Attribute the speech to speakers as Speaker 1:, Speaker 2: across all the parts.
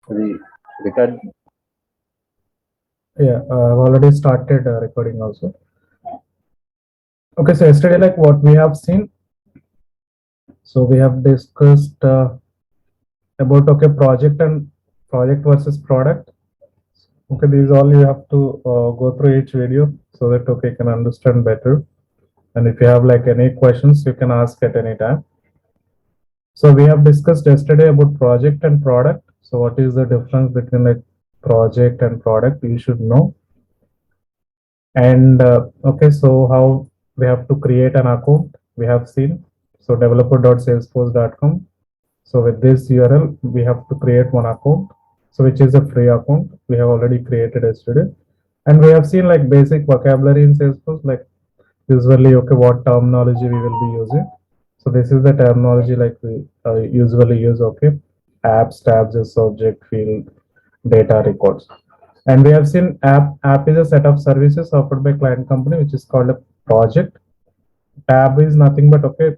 Speaker 1: The record.
Speaker 2: Yeah, I've already started recording also. Okay, so yesterday, like what we have seen, so we have discussed about project versus product. Okay, these all you have to go through each video so that okay you can understand better. And if you have like any questions, you can ask at any time. So we have discussed yesterday about project and product. So what is the difference between like project and product? You should know. And okay, so how we have to create an account, we have seen. So developer.salesforce.com. So with this URL, we have to create one account. So which is a free account we have already created yesterday. And we have seen like basic vocabulary in Salesforce, like usually, okay, what terminology we will be using. So this is the terminology like we usually use, okay. Apps, tabs is subject, field, data, records. And we have seen app is a set of services offered by client company, which is called a project. Tab is nothing but okay.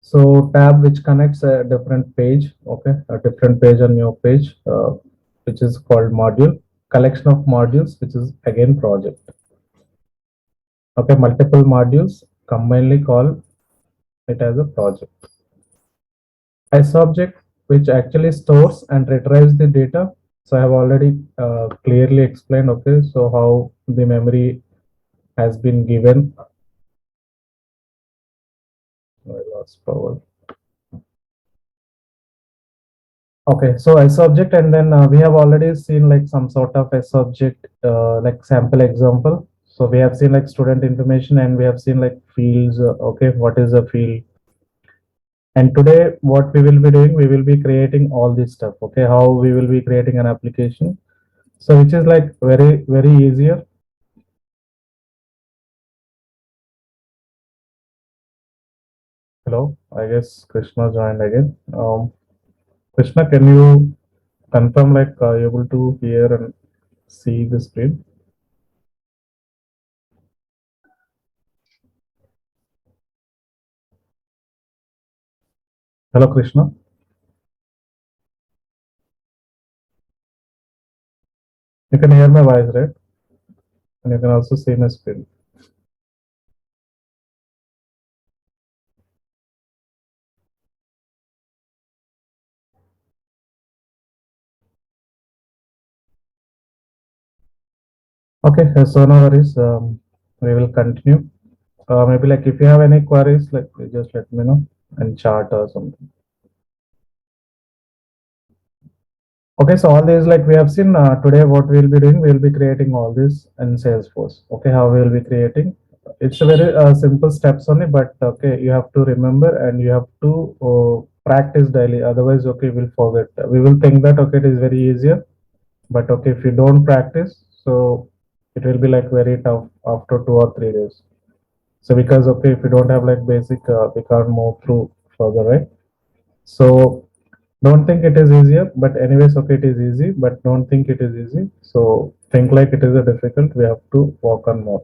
Speaker 2: So tab which connects a different page, okay, a different page on your page, which is called module. Collection of modules, which is again project. Okay, multiple modules commonly call it as a project. A subject which actually stores and retrieves the data. So I have already clearly explained, okay, so how the memory has been given. I lost power. Okay, so a subject, and then we have already seen like some sort of a subject, like sample example. So we have seen like student information, and we have seen like fields. Okay, what is a field? And today, what we will be doing, we will be creating all this stuff. Okay, how we will be creating an application. So which is like very easier. Hello, I guess Krishna joined again. Krishna, can you confirm like you able to hear and see the screen? Hello, Krishna. You can hear my voice, right? And you can also see my screen. Okay, so no worries. We will continue. Maybe like if you have any queries, like just let me know and chat or something. Okay, so all these like we have seen today, what we will be doing, we will be creating all this in Salesforce. Okay, how we will be creating? It's a very simple steps only, but okay, you have to remember and you have to practice daily. Otherwise, okay, we'll forget. We will think that okay, it is very easier, but okay, if you don't practice, so it will be like very tough after 2 or 3 days. So because okay, if you don't have like basic, we can't move through further, right? So don't think it is easier, but anyways, okay, it is easy, but don't think it is easy. So think like it is a difficult. We have to work on more.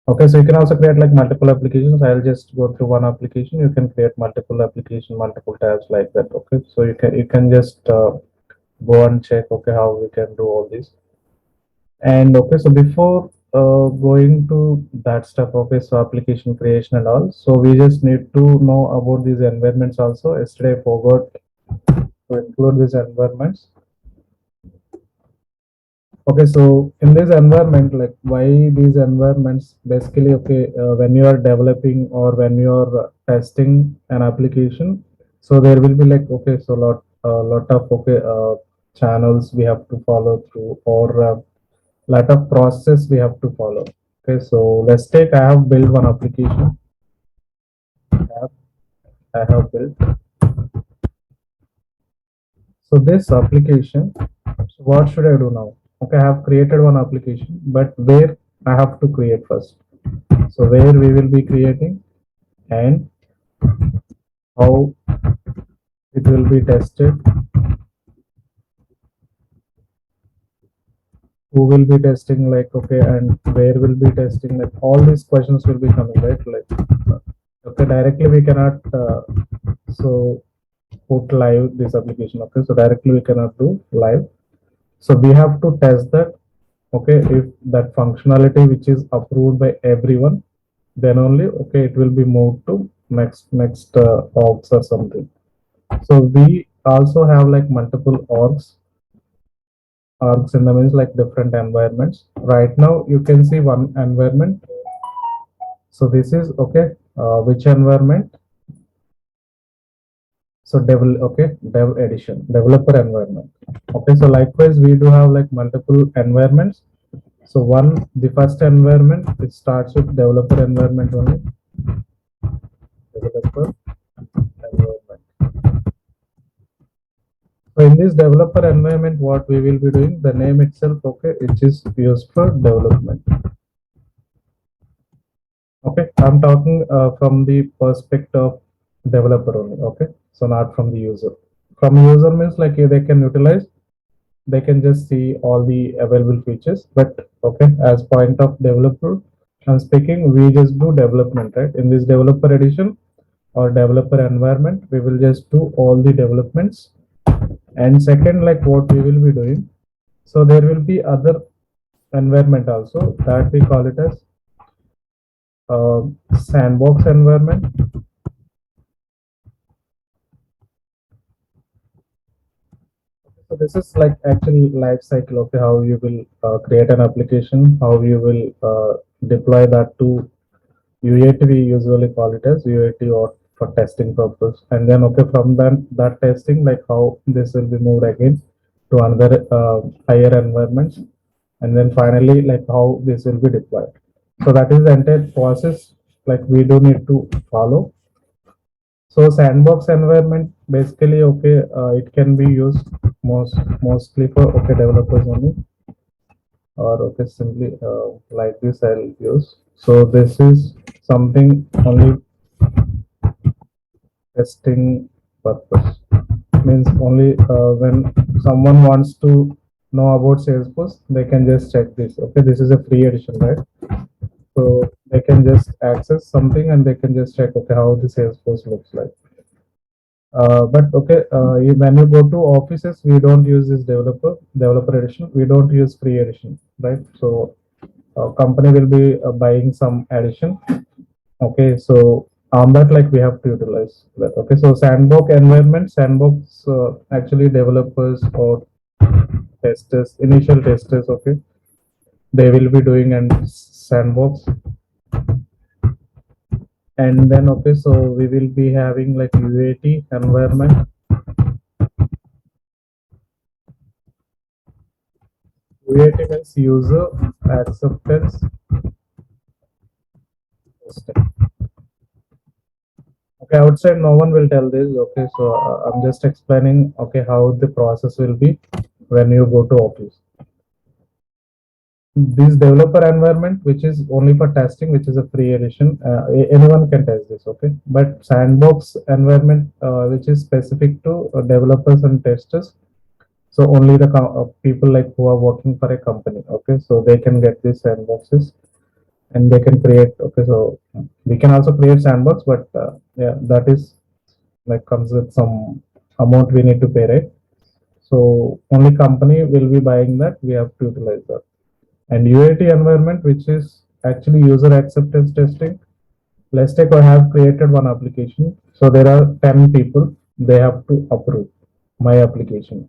Speaker 2: Okay, so you can also create like multiple applications. I'll just go through one application. You can create multiple application, multiple tabs like that. Okay, so you can just go and check. Okay, how we can do all this. And okay, so before going to that stuff, okay, so application creation and all, so we just need to know about these environments also. Yesterday I forgot to include these environments. Okay, so in this environment, like why these environments basically, okay, when you are developing or when you are testing an application, so there will be like, okay, so lot of, okay, channels we have to follow through or lot of process we have to follow. Okay, so let's take, I have built one application. App I have built. So this application, so what should I do now? Okay, I have created one application, but where I have to create first. So where we will be creating and how it will be tested, who will be testing, like okay, and where will be testing, like all these questions will be coming, right? Like okay, directly we cannot. So put live this application. Okay, so directly we cannot do live. So we have to test that. Okay, if that functionality which is approved by everyone, then only okay it will be moved to next orgs or something. So we also have like multiple orgs in the means like different environments. Right now you can see one environment. So this is okay. Which environment? So dev edition, developer environment. Okay, so likewise we do have like multiple environments. So the first environment, it starts with developer environment only. Developer environment. So in this developer environment, what we will be doing, the name itself, okay, it is used for development. Okay, I'm talking from the perspective of developer only. Okay, so not from the user. From user means like they can utilize, they can just see all the available features. But okay, as point of developer, I'm speaking, we just do development, right? In this developer edition or developer environment, we will just do all the developments. And second, like what we will be doing, so there will be other environment also that we call it as sandbox environment. So this is like actually life cycle of how you will create an application, how you will deploy that to UAT. We usually call it as UAT or for testing purpose. And then okay, from that testing, like how this will be moved again to another higher environments, and then finally like how this will be deployed. So that is the entire process like we do need to follow. So sandbox environment basically okay, it can be used mostly for okay developers only, or okay simply like this I'll use. So this is something only testing purpose, means only when someone wants to know about Salesforce, they can just check this. Okay, this is a free edition, right? So they can just access something and they can just check okay how the Salesforce looks like. But okay, when you go to offices, we don't use this developer edition. We don't use free edition, right? So company will be buying some edition. Okay, so on that, like we have to utilize that. Okay, so sandbox environment, sandbox actually developers or testers, initial testers. Okay, they will be doing and sandbox, and then okay, so we will be having like UAT environment. UAT means user acceptance testing. Okay, outside no one will tell this. Okay, so I'm just explaining okay how the process will be when you go to office. This developer environment, which is only for testing, which is a free edition, anyone can test this. Okay, but sandbox environment, which is specific to developers and testers, so only the people like who are working for a company. Okay, so they can get these sandboxes and they can create. Okay, so we can also create sandbox, but yeah, that is like comes with some amount we need to pay, right? So only company will be buying that. We have to utilize that. And UAT environment, which is actually user acceptance testing. Let's take I have created one application. So there are 10 people. They have to approve my application.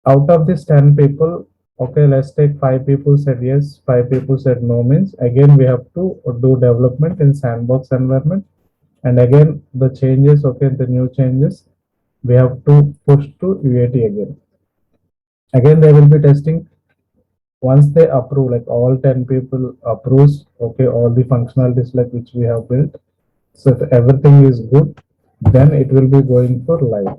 Speaker 2: Out of these 10 people, okay, let's take 5 people said yes, 5 people said no, means again we have to do development in sandbox environment. And again, the changes, okay, the new changes, we have to push to UAT again. Again, they will be testing. Once they approve, like all 10 people approves, okay, all the functionalities like which we have built. So if everything is good, then it will be going for live.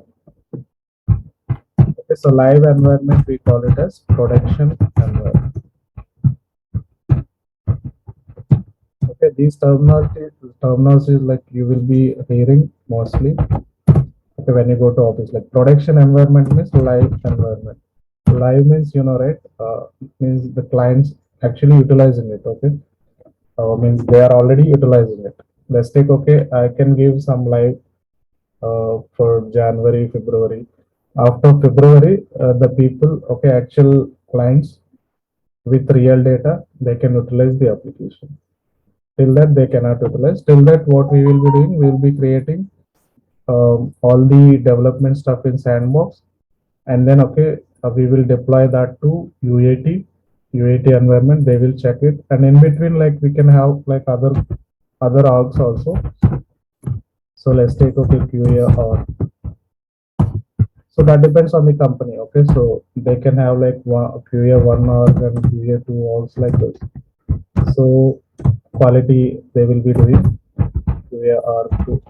Speaker 2: Okay, so live environment, we call it as production environment. Okay, these terminologies like you will be hearing mostly. Okay, when you go to office, like production environment means live environment. Live means right, means the clients actually utilizing it. Okay, means they are already utilizing it. Let's take okay, I can give some live for January, February. After February, the people, okay, actual clients with real data, they can utilize the application. Till that, they cannot utilize. Till that, what we will be doing, we will be creating all the development stuff in Sandbox, and then okay, we will deploy that to UAT environment. They will check it, and in between, like we can have like other orgs also. So let's take okay QA or so that depends on the company. Okay, so they can have like QA one org and QA two orgs like this. So quality they will be doing QA or two.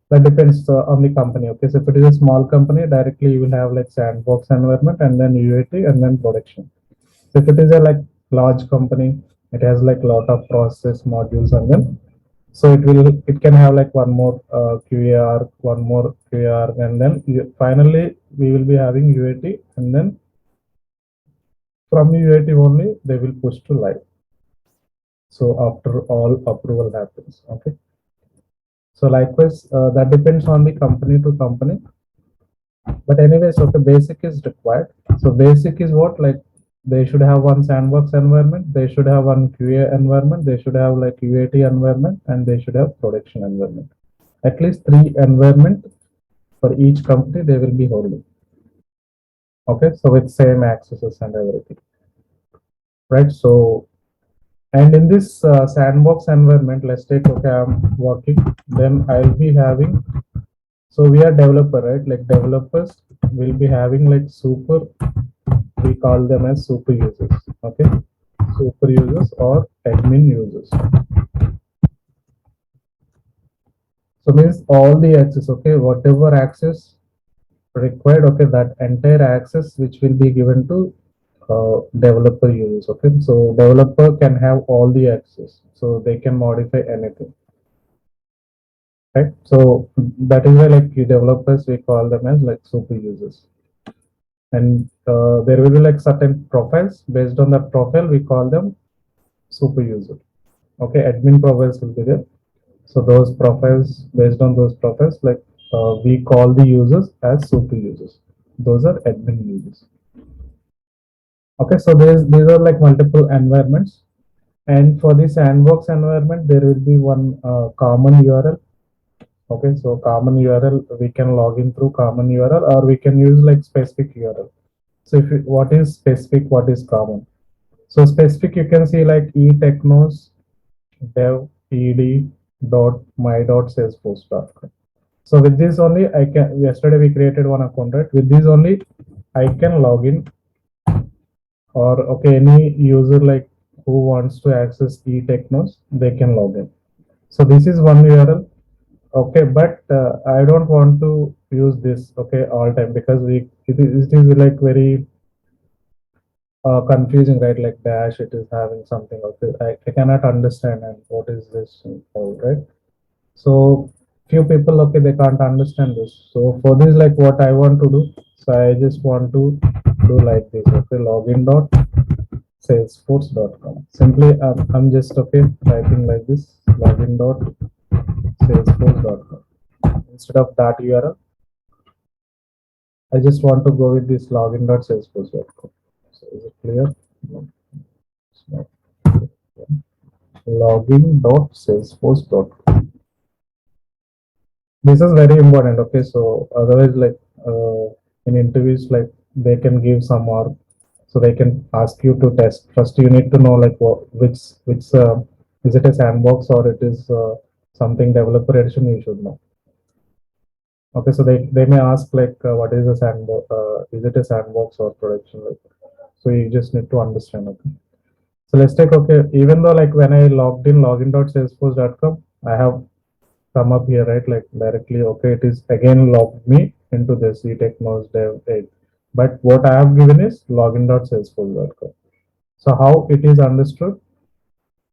Speaker 2: That depends on the company. Okay, so if it is a small company, directly you will have like Sandbox environment and then UAT and then production. So if it is a like large company, it has like lot of process modules and then so it can have like one more QAR, one more QAR, and then finally we will be having UAT, and then from UAT only they will push to live. So after all approval happens, okay. So likewise, that depends on the company to company. But anyways, okay, basic is required. So basic is what like they should have one Sandbox environment, they should have one QA environment, they should have like UAT environment, and they should have production environment. At least three environment for each company they will be holding. Okay, so with same accesses and everything, right? So and in this Sandbox environment, let's take okay, I'm working, then I'll be having. So we are developer, right? Like developers will be having like super. We call them as super users. Okay, super users or admin users. So means all the access. Okay, whatever access required. Okay, that entire access which will be given to developer users. Okay, so developer can have all the access, so they can modify anything, right? So that is why like developers we call them as like super users, and there will be like certain profiles. Based on that profile, we call them super user. Okay, admin profiles will be there. So those profiles, based on those profiles, like we call the users as super users. Those are admin users. Okay, so these are like multiple environments, and for the Sandbox environment, there will be one common URL. Okay, so common URL we can log in through common URL, or we can use like specific URL. So if what is specific, what is common? So specific you can see like etechnos dev ed dot my dot salesforce.com. So with this only I can. Yesterday we created one account, right? With this only I can log in, or okay, any user like who wants to access etechnos, they can log in. So this is one URL. Okay, but I don't want to use this okay all time, because it is like very confusing, right? Like dash it is having something. Okay, I cannot understand and what is this all, right? So few people okay they can't understand this. So for this like what I want to do, so I just want to do like this. Okay, login dot salesforce.com. Simply I'm just okay typing like this, login dot salesforce.com. Instead of that URL, I just want to go with this login dot salesforce.com. So is it clear? No, it's not. Login dot salesforce.com. This is very important. Okay, so otherwise like in interviews like they can give some more, so they can ask you to test. First you need to know like which is it a Sandbox or it is something developer edition, you should know. Okay, so they may ask like what is a Sandbox, is it a Sandbox or production, like, so you just need to understand. Okay, so let's take okay, even though like when I logged in login.salesforce.com, I have come up here, right? Like directly, okay, it is again logged me into this etechnos dev 8. But what I have given is login.salesforce.com. So how it is understood?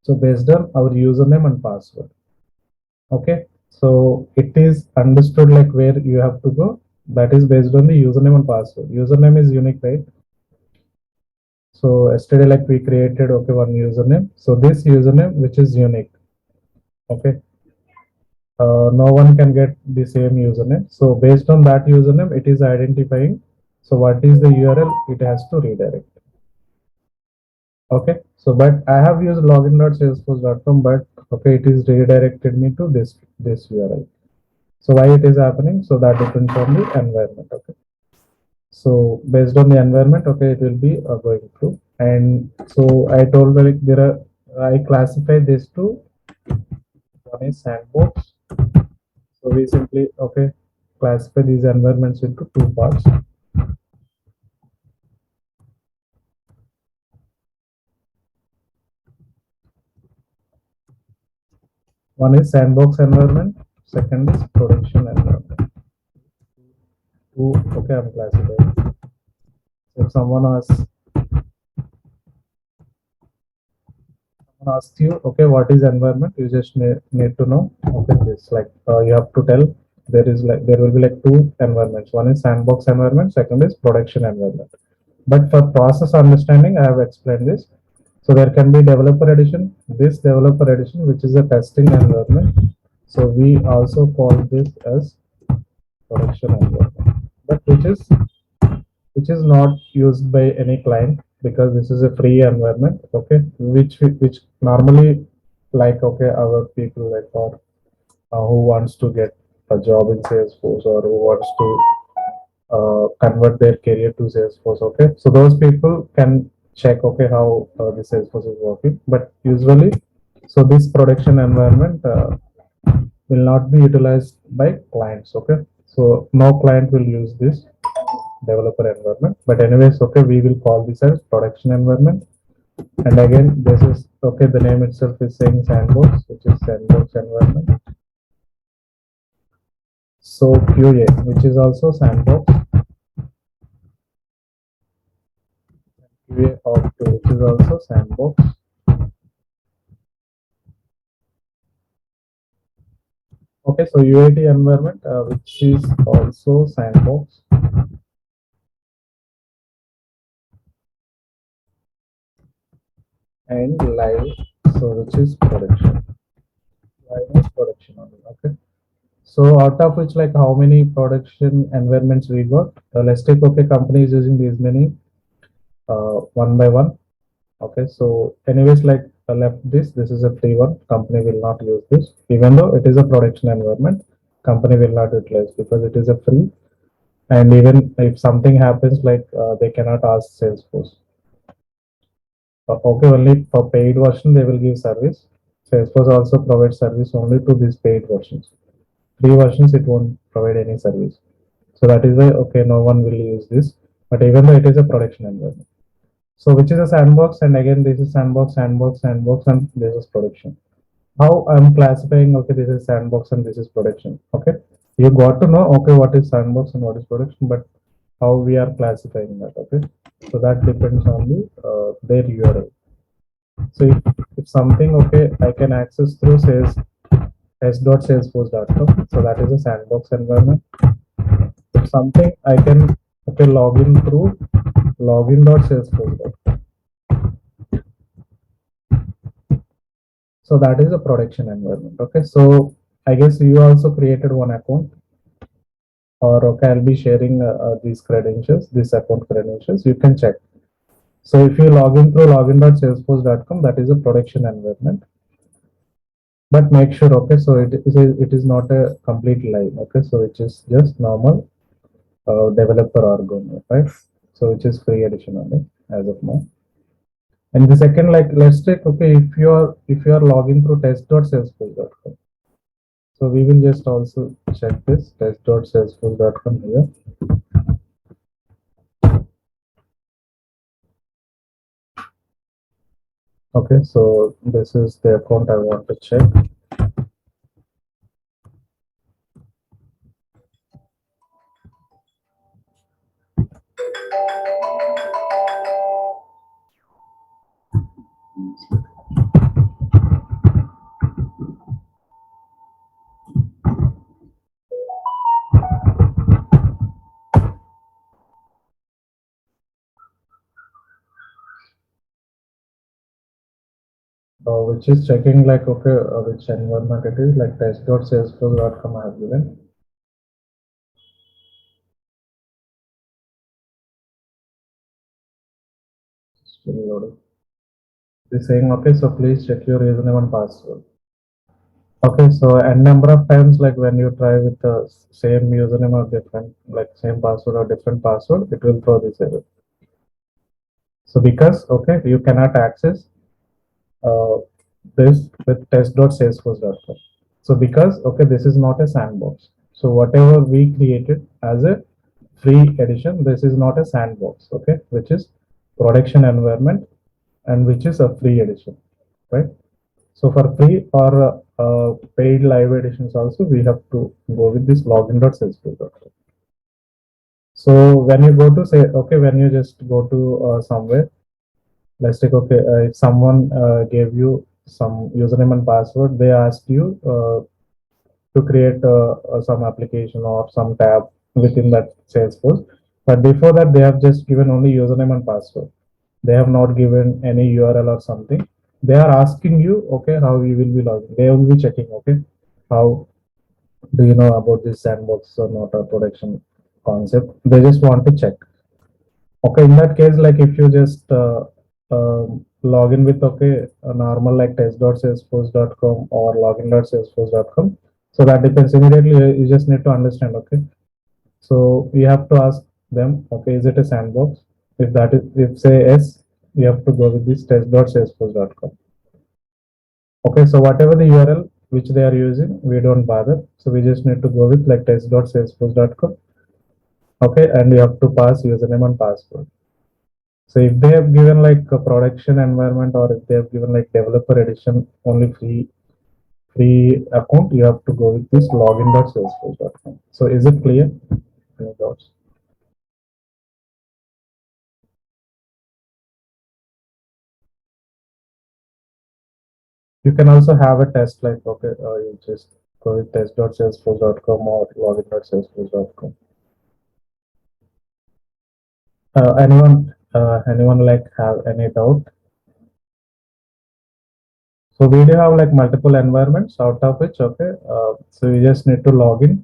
Speaker 2: So based on our username and password. Okay. So it is understood like where you have to go. That is based on the username and password. Username is unique, right? So yesterday, like we created okay one username. So this username which is unique. Okay. no one can get the same username. So based on that username, it is identifying. So what is the URL? It has to redirect. Okay. So, but I have used login.salesforce.com, but okay, it is redirected me to this URL. So why it is happening? So that depends on the environment. Okay. So based on the environment, okay, it will be going through. And so I told like there are I classify this to one is sandbox. So we simply okay classify these environments into two parts. One is sandbox environment, second is production environment. Two, okay, I'm classifying. If someone asks you, okay, what is environment? You just need to know. Okay, this like you have to tell there will be like two environments. One is sandbox environment, second is production environment. But for process understanding, I have explained this. So there can be developer edition, this developer edition, which is a testing environment. So we also call this as production environment, but which is not used by any client because this is a free environment. Okay, which normally like okay our people like or who wants to get a job in Salesforce or who wants to convert their career to Salesforce. Okay, so those people can check okay how the Salesforce is working. But usually, so this production environment will not be utilized by clients. Okay, so no client will use this developer environment. But anyways, okay, we will call this as production environment. And again, this is okay. The name itself is saying sandbox, which is sandbox environment. So QA, which is also sandbox. QA of 2, which is also sandbox. Okay, so UAT environment, which is also sandbox. And live, so which is production. Live is production only. Okay. So out of which, like how many production environments we got? Let's take okay, company is using these many one by one. Okay, so anyways, like left this is a free one. Company will not use this, even though it is a production environment. Company will not utilize because it is a free. And even if something happens, like they cannot ask Salesforce. Okay, only for paid version they will give service. Salesforce also provides service only to these paid versions. Free versions it won't provide any service. So that is why okay, no one will use this. But even though it is a production environment. So which is a sandbox, and again this is sandbox, sandbox, sandbox, and this is production. How I'm classifying? Okay, this is sandbox and this is production. Okay, you got to know okay what is sandbox and what is production, but how we are classifying that? Okay, so that depends on the their URL. So if something okay, I can access through sales s.salesforce.com. So that is a sandbox environment. If something I can okay log in through login.salesforce.com. So that is a production environment. Okay, so I guess you also created one account, or okay, I'll be sharing these credentials, this account credentials. You can check. So if you log in through login.salesforce.com, that is a production environment. But make sure, okay, so it is not a complete live. Okay, so it is just normal developer organ, right? So which is free edition only as of now. And the second, like let's take okay, if you are logging through test.salesforce.com. So we will just also check this test.salesforce.com here. Okay, so this is the account I want to check. which is checking like, okay, which environment it is, like test.salesforce.com I have given. Still loading. It's saying, okay, so please check your username and password. Okay, so n number of times, like when you try with the same username or different, like same password or different password, it will throw this error. So because, okay, you cannot access uh, this with test.salesforce.com. So because, okay, this is not a sandbox. So whatever we created as a free edition, this is not a sandbox, okay, which is production environment and which is a free edition, right? So for free or paid live editions also, we have to go with this login.salesforce.com. So when you go to say, okay, when you just go to somewhere, let's take, okay, if someone gave you some username and password, they asked you to create some application or some tab within that Salesforce. But before that, they have just given only username and password. They have not given any URL or something. They are asking you, okay, how you will be logging. They will be checking, okay, how do you know about this sandbox or not a production concept. They just want to check. Okay, in that case, like if you just log in with, okay, a normal like test.salesforce.com or login.salesforce.com. So that depends immediately. You just need to understand, okay. So you have to ask them, okay, is it a sandbox? If that is, if say yes, you have to go with this test.salesforce.com. Okay, so whatever the URL which they are using, we don't bother. So we just need to go with like test.salesforce.com. Okay, and you have to pass username and password. So if they have given like a production environment or if they have given like developer edition only free account, you have to go with this login.salesforce.com. So is it clear? Any doubts? You can also have a test like, okay, you just go with test.salesforce.com or login.salesforce.com. Anyone like have any doubt? So we do have like multiple environments out of which, okay, so you just need to log in.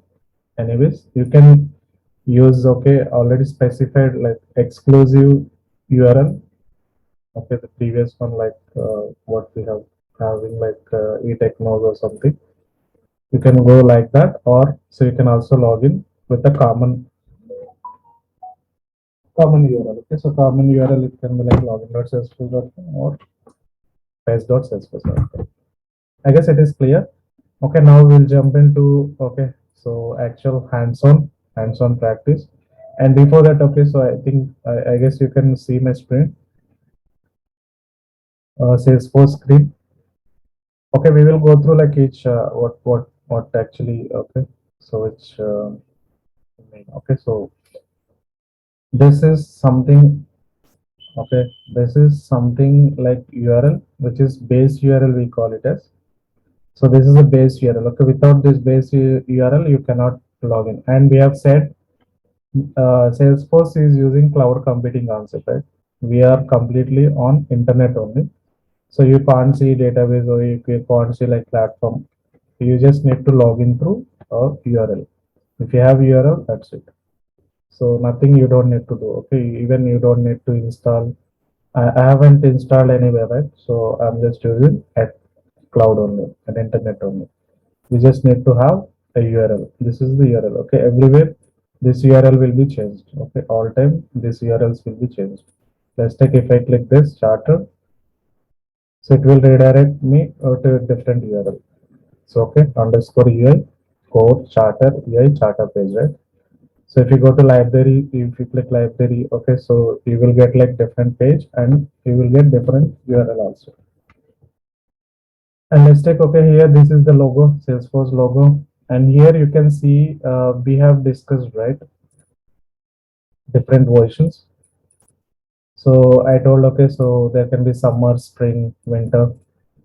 Speaker 2: Anyways, you can use, okay, already specified like exclusive URL. Okay, the previous one like what we have having like eTechnos or something. You can go like that, or so you can also log in with a common URL. Okay, so common URL it can be like login.salesforce.com or test.salesforce.com. I guess it is clear. Okay, now we'll jump into, okay, so actual hands-on practice. And before that, okay, so I think I guess you can see my screen, Salesforce screen. Okay, we will go through like each what actually, okay. So it's okay. So this is something, okay. This is something like URL, which is base URL we call it as. So this is a base URL. Okay, without this base URL, you cannot log in. And we have said Salesforce is using cloud computing concept, right? We are completely on internet only. So you can't see database or you can't see like platform. You just need to log in through a URL. If you have URL, that's it. So nothing you don't need to do. Okay, even you don't need to install. I haven't installed anywhere, right? So I'm just using at cloud only, at internet only. We just need to have a URL. This is the URL. Okay, everywhere this URL will be changed. Okay, all time these URLs will be changed. Let's take, if I click this charter, so it will redirect me to a different URL. So okay, underscore UI core charter UI charter page, right? So if you go to library, if you click library, okay, so you will get like different page and you will get different URL also. And let's take, okay, here this is the logo, Salesforce logo. And here you can see we have discussed, right, different versions. So I told, okay, so there can be summer, spring, winter,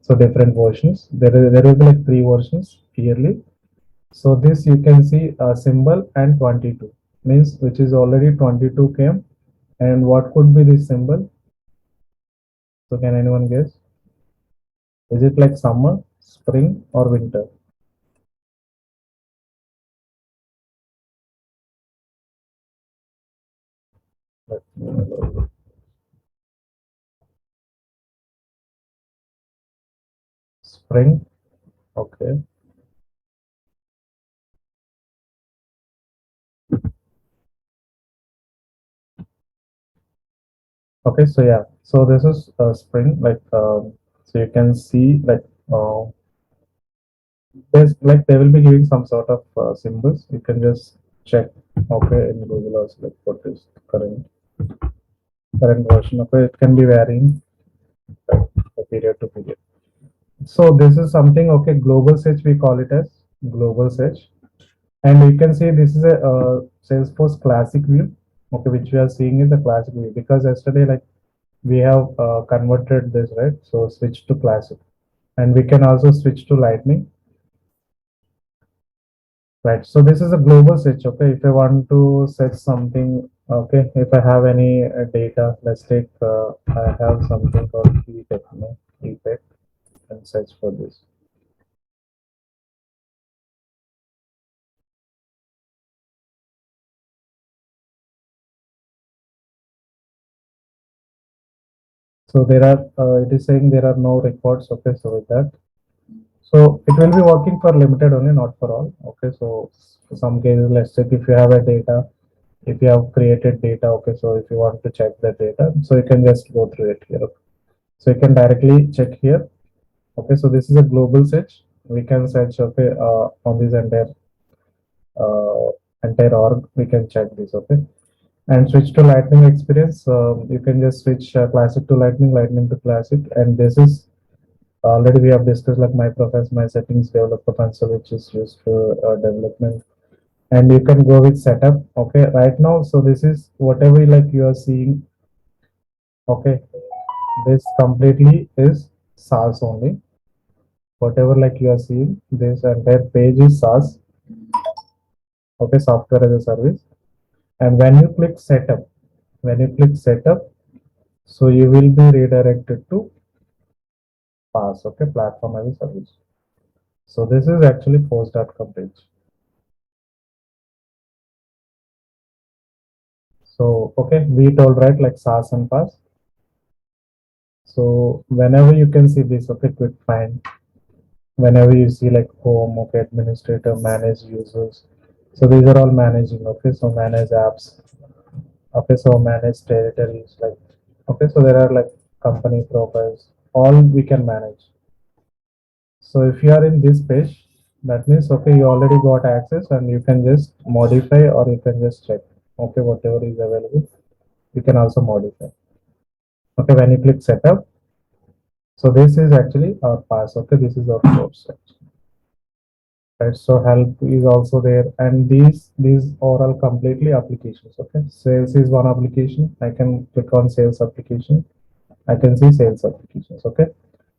Speaker 2: so different versions. There will be like three versions yearly. So this you can see a symbol and 22 means which is already 22 came. And what could be this symbol? So can anyone guess? Is it like summer, spring, or winter? Let me look. Spring. Okay. Okay. So yeah. So this is spring. So you can see uh, there's like they will be giving some sort of symbols. You can just check. Okay, in Google also like what is the current version. Okay, it can be varying period to period. So this is something, okay, global search, we call it as global search. And you can see this is a Salesforce classic view, okay, which we are seeing is a classic view because yesterday, like we have converted this, right? So switch to classic, and we can also switch to lightning, right? So this is a global search, okay. If I want to search something, okay, if I have any data, let's take, I have something called e-tech, no? E-tech, and search for this. So there are, it is saying there are no records. Okay, so with that, so it will be working for limited only, not for all. Okay, so for some cases, let's check if you have a data, if you have created data. Okay, so if you want to check the data, so you can just go through it here. So you can directly check here. Okay, so this is a global search. We can search, okay, on this uh, entire org. We can check this. Okay, and switch to lightning experience. You can just switch classic to lightning, lightning to classic, and this is already we have discussed like my profiles, my settings, developer console, which is used for development, and you can go with setup. Okay, right now, so this is whatever like you are seeing. Okay, this completely is SaaS only. Whatever like you are seeing, this entire page is SaaS. Okay, software as a service. And when you click setup, so you will be redirected to PaaS. Okay, platform as a service. So this is actually force.com page. So, okay, we told right like SaaS and PaaS. So whenever you can see this, okay, quick find, whenever you see like home, okay, administrator, manage users. So these are all managing, okay, so manage apps, okay, so manage territories, like, okay, so there are like company profiles, all we can manage. So if you are in this page, that means, okay, you already got access and you can just modify or you can just check, okay, whatever is available, you can also modify. Okay, when you click setup, so this is actually our pass. Okay, this is our course. Right, so help is also there, and these are all completely applications. Okay, sales is one application. I can click on sales application. I can see sales applications. Okay,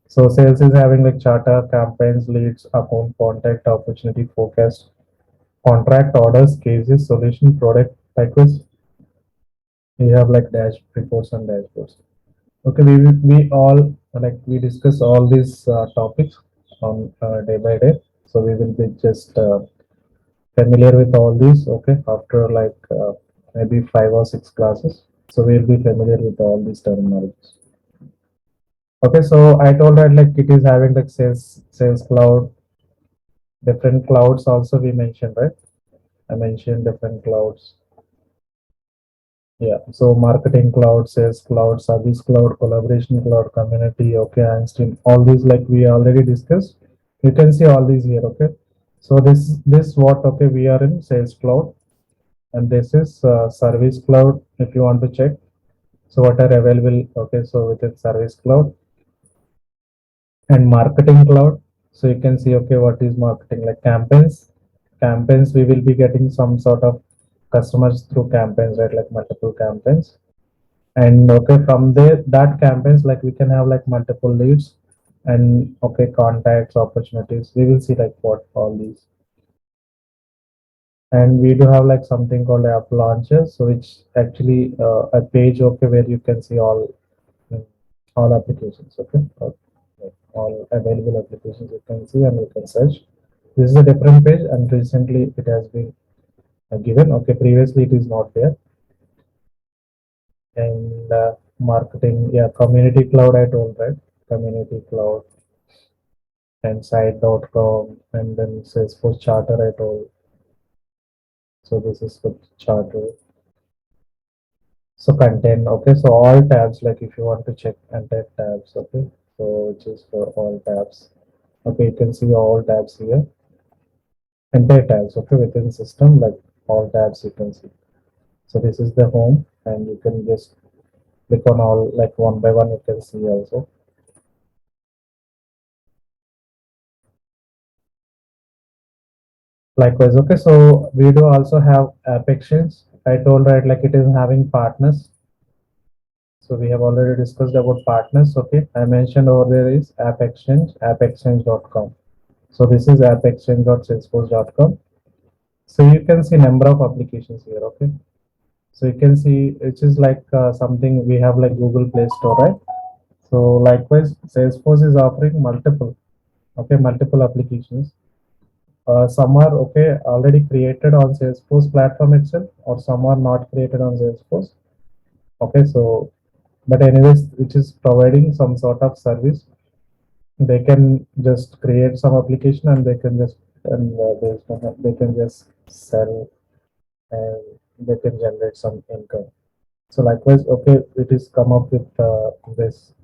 Speaker 2: so sales is having like charter, campaigns, leads, account, contact, opportunity, forecast, contract, orders, cases, solution, product, request. You have like dash reports and dashboards. Okay, we all like we discuss all these topics on day by day. So we will be just familiar with all these. Okay, after like maybe 5 or 6 classes. So we'll be familiar with all these terminologies. Okay, so I told that like it is having like sales cloud, different clouds also we mentioned, right? I mentioned different clouds. Yeah, so marketing cloud, sales cloud, service cloud, collaboration cloud, community, okay, Einstein, all these like we already discussed. You can see all these here, okay. So this what, okay, we are in sales cloud, and this is service cloud. If you want to check, so what are available, okay, so within service cloud and marketing cloud. So you can see, okay, what is marketing like campaigns. Campaigns we will be getting some sort of customers through campaigns, right? Like multiple campaigns. And okay, from there, that campaigns, like we can have like multiple leads and okay, contacts, opportunities. We will see like what all these. And we do have like something called app launches, so which actually a page, okay, where you can see all applications. Okay. Okay. all available applications you can see and you can search. This is a different page and recently it has been given. Okay, previously it is not there. And marketing, yeah, community cloud I told, right? Community cloud and site.com and then Salesforce charter I told. So this is the charter. So content, okay. So all tabs, like if you want to check entire tabs, okay. So which is for all tabs. Okay, you can see all tabs here. Entire tabs, okay, within system, like all tabs you can see. So this is the home, and you can just click on all, like one by one you can see also. Likewise, okay. So we do also have App Exchange. I told, right, like it is having partners. So we have already discussed about partners. Okay, I mentioned over there is App Exchange, appexchange.com. So this is appexchange.salesforce.com. So you can see number of applications here. Okay, so you can see which is like something we have like Google Play Store, right? So likewise, Salesforce is offering multiple, okay, multiple applications. Some are okay already created on Salesforce platform itself, or some are not created on Salesforce. Okay, so but anyways, which is providing some sort of service. They can just create some application and they can just and they can just sell and they can generate some income. So likewise, okay, it is come up with this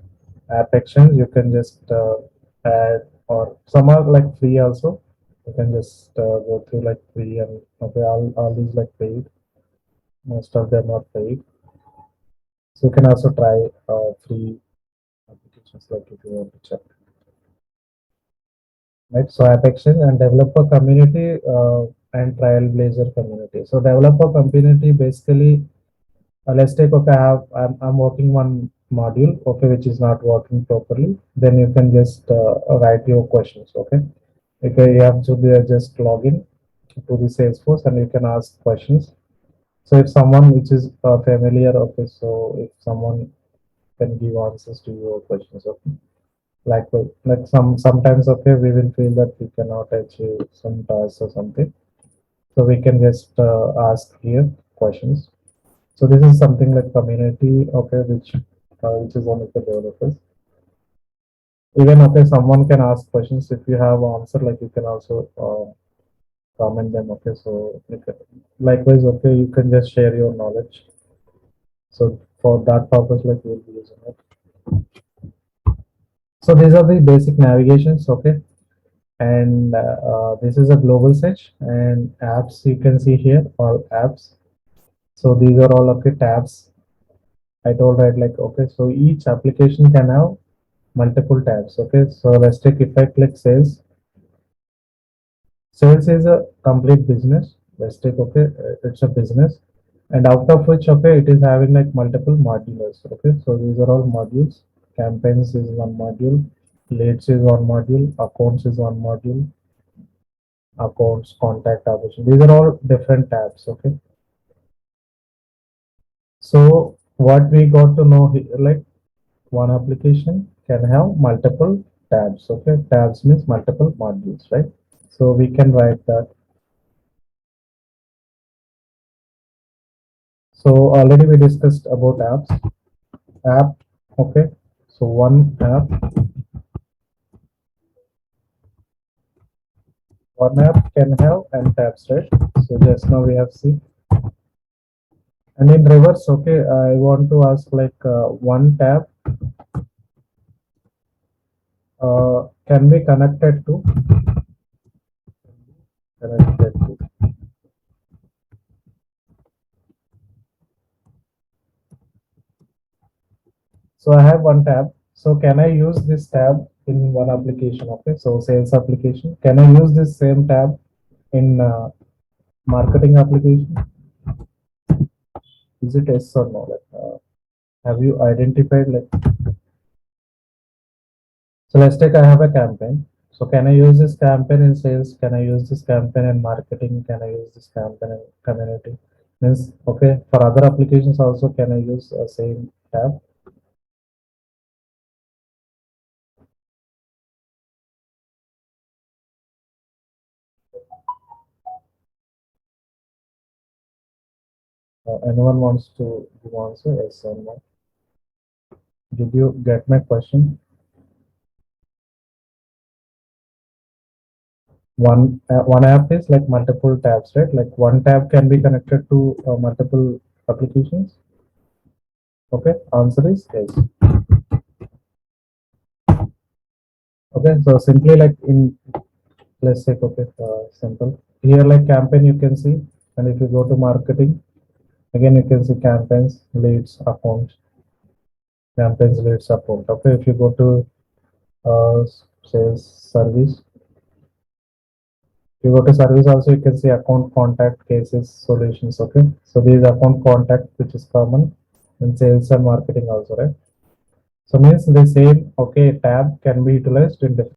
Speaker 2: app actions. You can just add, or some are like free also. You can just go through like free and okay, all these like paid. Most of them are paid. So you can also try free applications like if you want to check. Right, so app exchange and developer community and trailblazer community. So developer community basically, let's take, okay, I'm working one module, okay, which is not working properly. Then you can just write your questions, okay. Okay, you have to just log in to the Salesforce and you can ask questions. So if someone which is familiar, okay, so if someone can give answers to your questions, okay. Like sometimes, okay, we will feel that we cannot achieve some tasks or something, so we can just ask here questions. So this is something like community, okay, which is one of the developers. Even, okay, someone can ask questions. If you have answer, like you can also comment them, okay. So likewise, okay, you can just share your knowledge. So for that purpose, like we'll be using it. So these are the basic navigations, okay. And this is a global search and apps you can see here, all apps. So these are all, okay, tabs. I told, right, like okay, so each application can have multiple tabs, okay. So let's take, if I click sales. Sales is a complete business. Let's take, okay, it's a business, and out of which, okay, it is having like multiple modules, okay. So these are all modules. Campaigns is one module, leads is one module, accounts is one module, accounts, contact operation. These are all different tabs, okay. So what we got to know here, like one application can have multiple tabs, okay. Tabs means multiple modules, right? So we can write that. So already we discussed about apps. App, okay. So one app can have n tabs, right? So just now we have seen. And in reverse, okay, I want to ask like one tab can be connected to. So I have one tab. So can I use this tab in one application? Okay, so sales application. Can I use this same tab in marketing application? Is it yes or no? Like, have you identified like? So let's take, I have a campaign. So can I use this campaign in sales? Can I use this campaign in marketing? Can I use this campaign in community? Means, okay, for other applications also, can I use same tab? Anyone wants to give answer? Yes or no? Did you get my question? One app is like multiple tabs, right? Like one tab can be connected to multiple applications. Okay, answer is yes. Okay, so simply like in, let's say, okay, simple. Here like campaign you can see, and if you go to marketing, again you can see campaigns, leads, accounts, campaigns, leads, account. Okay, if you go to sales service, if you go to service also you can see account, contact, cases, solutions. Okay, so these account, contact, which is common in sales and marketing also, right? So means the same, okay, tab can be utilized in different